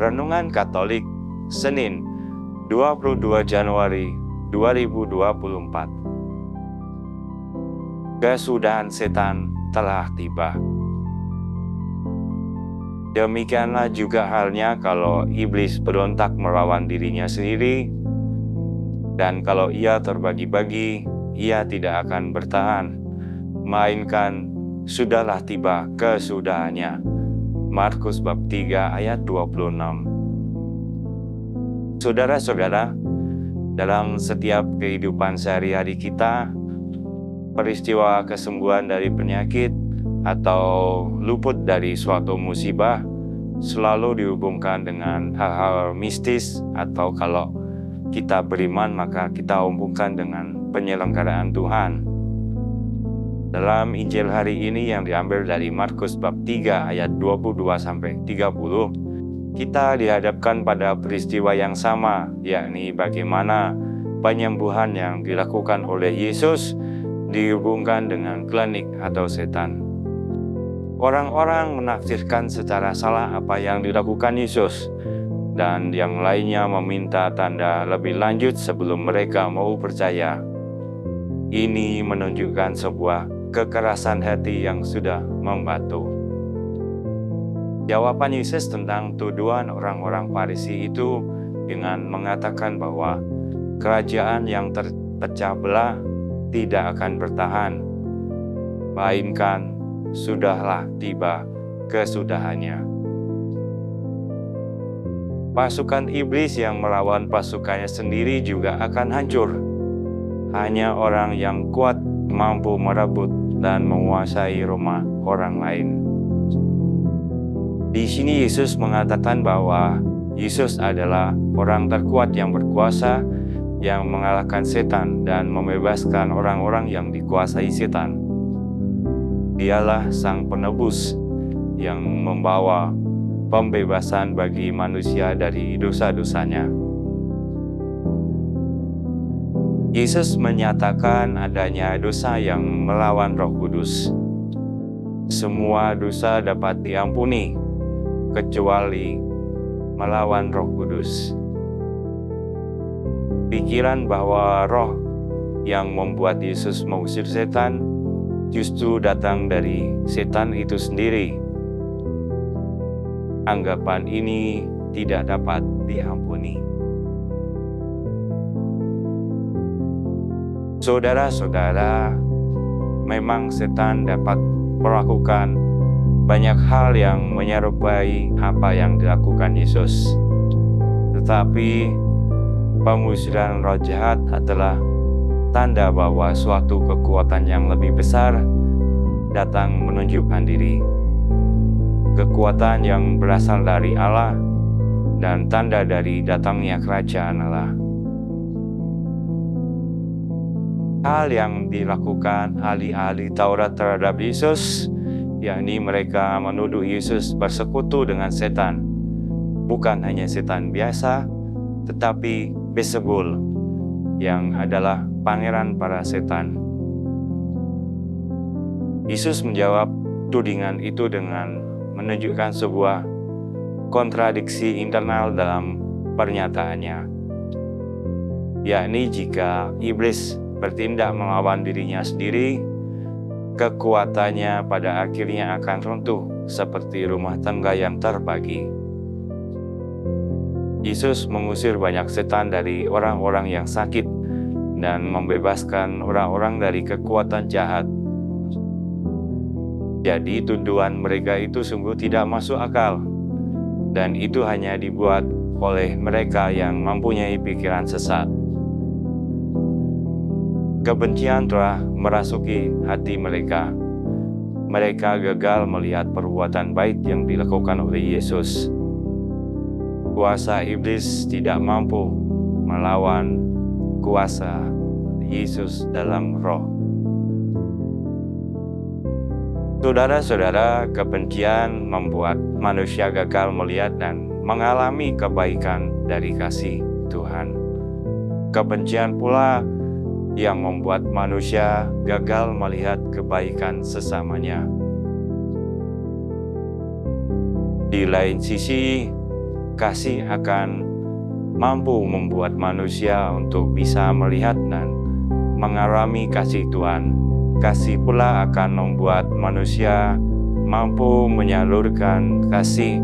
Renungan Katolik, Senin, 22 Januari 2024. Kesudahan setan telah tiba. Demikianlah juga halnya kalau iblis berontak melawan dirinya sendiri, dan kalau ia terbagi-bagi, ia tidak akan bertahan, melainkan sudahlah tiba kesudahannya. Markus bab 3 ayat 26. Saudara-saudara, dalam setiap kehidupan sehari-hari kita, peristiwa kesembuhan dari penyakit atau luput dari suatu musibah selalu dihubungkan dengan hal-hal mistis, atau kalau kita beriman maka kita hubungkan dengan penyelenggaraan Tuhan. Dalam Injil hari ini yang diambil dari Markus bab 3 ayat 22-30, kita dihadapkan pada peristiwa yang sama, yakni bagaimana penyembuhan yang dilakukan oleh Yesus dihubungkan dengan klinik atau setan. Orang-orang menafsirkan secara salah apa yang dilakukan Yesus, dan yang lainnya meminta tanda lebih lanjut sebelum mereka mau percaya. Ini menunjukkan sebuah kekerasan hati yang sudah membatu. Jawaban Yesus tentang tuduhan orang-orang Farisi itu dengan mengatakan bahwa kerajaan yang terpecah belah tidak akan bertahan, melainkan sudahlah tiba kesudahannya. Pasukan iblis yang melawan pasukannya sendiri juga akan hancur. Hanya orang yang kuat mampu merebut dan menguasai rumah orang lain. Di sini Yesus mengatakan bahwa Yesus adalah orang terkuat yang berkuasa, yang mengalahkan setan dan membebaskan orang-orang yang dikuasai setan. Dialah Sang Penebus yang membawa pembebasan bagi manusia dari dosa-dosanya. Yesus menyatakan adanya dosa yang melawan Roh Kudus. Semua dosa dapat diampuni, kecuali melawan Roh Kudus. Pikiran bahwa roh yang membuat Yesus mengusir setan justru datang dari setan itu sendiri. Anggapan ini tidak dapat diampuni. Saudara-saudara, memang setan dapat melakukan banyak hal yang menyerupai apa yang dilakukan Yesus. Tetapi pengusiran roh jahat adalah tanda bahwa suatu kekuatan yang lebih besar datang menunjukkan diri. Kekuatan yang berasal dari Allah dan tanda dari datangnya kerajaan Allah. Hal yang dilakukan ahli-ahli Taurat terhadap Yesus, yakni mereka menuduh Yesus bersekutu dengan setan. Bukan hanya setan biasa, tetapi Beelzebul, yang adalah pangeran para setan. Yesus menjawab tudingan itu dengan menunjukkan sebuah kontradiksi internal dalam pernyataannya, yakni jika iblis bertindak melawan dirinya sendiri, kekuatannya pada akhirnya akan runtuh seperti rumah tangga yang terbagi. Yesus mengusir banyak setan dari orang-orang yang sakit dan membebaskan orang-orang dari kekuatan jahat. Jadi tuduhan mereka itu sungguh tidak masuk akal, dan itu hanya dibuat oleh mereka yang mempunyai pikiran sesat. Kebencian telah merasuki hati mereka. Mereka gagal melihat perbuatan baik yang dilakukan oleh Yesus. Kuasa iblis tidak mampu melawan kuasa Yesus dalam roh. Saudara-saudara, kebencian membuat manusia gagal melihat dan mengalami kebaikan dari kasih Tuhan. Kebencian pula yang membuat manusia gagal melihat kebaikan sesamanya. Di lain sisi, kasih akan mampu membuat manusia untuk bisa melihat dan mengalami kasih Tuhan. Kasih pula akan membuat manusia mampu menyalurkan kasih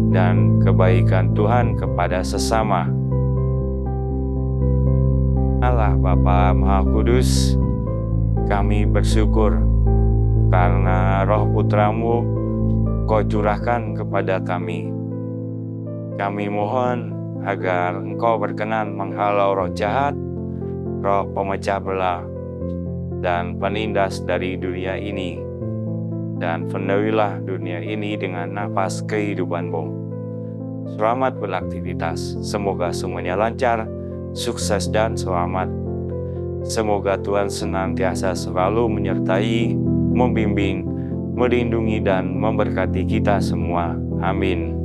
dan kebaikan Tuhan kepada sesama. Allah Bapa Maha Kudus, kami bersyukur karena Roh Putramu Kau curahkan kepada kami. Kami mohon agar Engkau berkenan menghalau roh jahat, roh pemecah belah, dan penindas dari dunia ini. Dan penuhilah dunia ini dengan nafas kehidupan-Mu. Selamat beraktivitas, semoga semuanya lancar, sukses dan selamat. Semoga Tuhan senantiasa selalu menyertai, membimbing, melindungi dan memberkati kita semua. Amin.